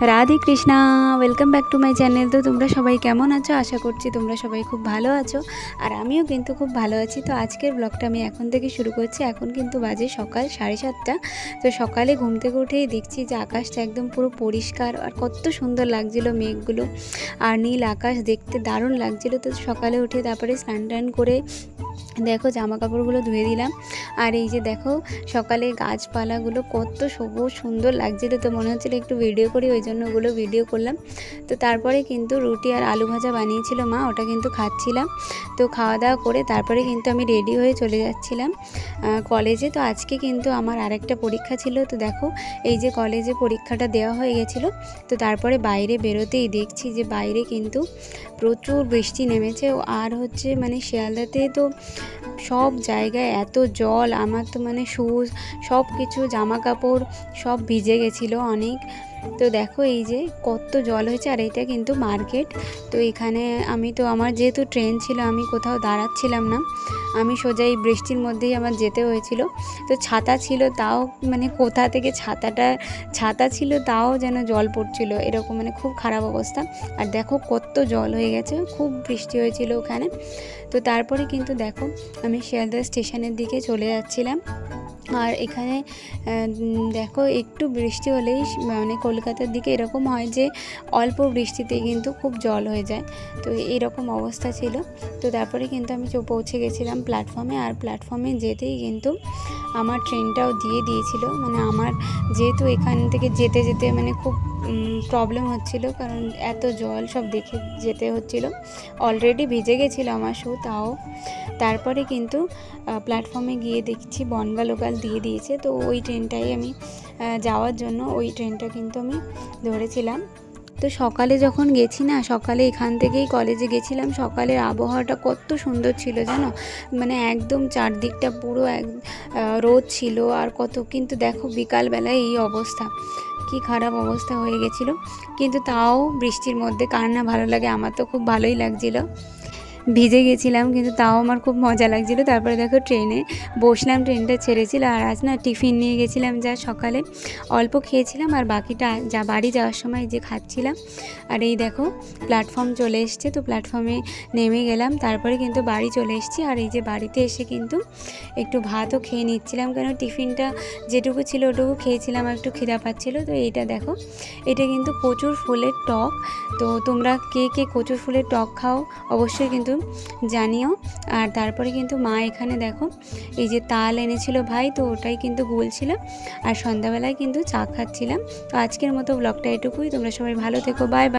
Radhe Krishna, welcome back to my channel. তো তোমরা সবাই কেমন আছো? আশা করছি তোমরা সবাই খুব ভালো আছো, আর আমিও কিন্তু খুব ভালো আছি। তো আজকের ব্লগটা আমি এখন থেকে শুরু করছি। এখন কিন্তু বাজে সকাল 7:30। তো সকালে ঘুম থেকে উঠেই দেখছি যে আকাশটা একদম পুরো পরিষ্কার, আর কত সুন্দর লাগছিলো মেঘগুলো, আর নীল আকাশ দেখতে দারুণ লাগছিলো। তো সকালে উঠে তারপরে স্নান টান করে দেখো জামা কাপড়গুলো ধুয়ে দিলাম। আর এই যে দেখো সকালে গাছপালাগুলো কত সবুজ সুন্দর লাগছিল, তো মনে হচ্ছিলো একটু ভিডিও করি, ওই জন্য ওগুলো ভিডিও করলাম। তো তারপরে কিন্তু রুটি আর আলু ভাজা বানিয়েছিল মা, ওটা কিন্তু খাচ্ছিলাম। তো খাওয়া দাওয়া করে তারপরে কিন্তু আমি রেডি হয়ে চলে যাচ্ছিলাম কলেজে। তো আজকে কিন্তু আমার আরেকটা পরীক্ষা ছিল। তো দেখো এই যে কলেজে পরীক্ষাটা দেওয়া হয়ে গেছিলো। তো তারপরে বাইরে বেরোতেই দেখছি যে বাইরে কিন্তু প্রচুর বৃষ্টি নেমেছে। আর হচ্ছে মানে শিয়ালদাতে তো সব জায়গায় এত জল, আমার তো মানে শুজ সব কিছু জামা কাপড় সব ভিজে গেছিলো অনেক। তো দেখো এই যে কত জল হয়েছে, আর এটা কিন্তু মার্কেট। তো এখানে আমি তো আমার যেহেতু ট্রেন ছিল, আমি কোথাও দাঁড়াচ্ছিলাম না, আমি সোজা এই বৃষ্টির মধ্যেই আমার যেতে হয়েছিল। তো ছাতা ছিল, তাও মানে কোথা থেকে ছাতা ছিল তাও যেন জল পড়ছিল, এরকম মানে খুব খারাপ অবস্থা। আর দেখো কত জল হয়ে গেছে, খুব বৃষ্টি হয়েছিল ওখানে। তো তারপরে কিন্তু দেখো আমি শিয়ালদা স্টেশনের দিকে চলে যাচ্ছিলাম। আর এখানে দেখো একটু বৃষ্টি হলেই মানে কলকাতার দিকে এরকম হয় যে অল্প বৃষ্টিতে কিন্তু খুব জল হয়ে যায়। তো এরকম অবস্থা ছিল। তো তারপরে কিন্তু আমি পৌঁছে গেছিলাম প্ল্যাটফর্মে। আর প্ল্যাটফর্মে যেতেই কিন্তু আমার ট্রেনটাও দিয়ে দিয়েছিল। মানে আমার যেহেতু এখান থেকে যেতে যেতে মানে খুব প্রবলেম হচ্ছিল, কারণ এত জল সব দেখে যেতে হচ্ছিল, অলরেডি ভিজে গেছিলো আমার শু তাও। তারপরে কিন্তু প্ল্যাটফর্মে গিয়ে দেখছি বনগাঁ লোকাল দিয়ে দিয়েছে। তো ওই ট্রেনটাই আমি যাওয়ার জন্য ওই ট্রেনটা কিন্তু আমি ধরেছিলাম। তো সকালে যখন গেছি না, সকালে এখান থেকেই কলেজে গেছিলাম, সকালের আবহাওয়াটা কত সুন্দর ছিল জানো, মানে একদম চারদিকটা পুরো রোদ ছিল আর কত। কিন্তু দেখো বিকালবেলায় এই অবস্থা, কি খারাপ অবস্থা হয়ে গেছিলো। কিন্তু তাও বৃষ্টির মধ্যে কার না ভালো লাগে, আমার তো খুব ভালোই লাগছিলো। ভিজে গেছিলাম কিন্তু তাও আমার খুব মজা লাগছিলো। তারপরে দেখো ট্রেনে বসলাম, ট্রেনটা ছেড়েছিল। আর আজ না টিফিন নিয়ে গেছিলাম, যা সকালে অল্প খেয়েছিলাম আর বাকিটা যা বাড়ি যাওয়ার সময় যে খাচ্ছিলাম। আর এই দেখো প্ল্যাটফর্ম চলে এসছে, তো প্ল্যাটফর্মে নেমে গেলাম। তারপরে কিন্তু বাড়ি চলে এসেছি। আর এই যে বাড়িতে এসে কিন্তু একটু ভাতও খেয়ে নিচ্ছিলাম, কেন টিফিনটা যেটুকু ছিল ওটুকু খেয়েছিলাম, একটু খিদা পাচ্ছিলো। তো এইটা দেখো, এটা কিন্তু কচুর ফুলের টক। তো তোমরা কে কে কচুর ফুলের টক খাও অবশ্যই কিন্তু জানিও। আর তারপরে কিন্তু মা এখানে দেখো এই যে তাল এনেছিল ভাই, তো ওটাই কিন্তু গুলছিলাম। আর সন্ধ্যাবেলায় কিন্তু চা খাচ্ছিলাম। তো আজকের মতো ব্লগটা এটুকুই। তোমরা সবাই ভালো থেকো, বাই বাই।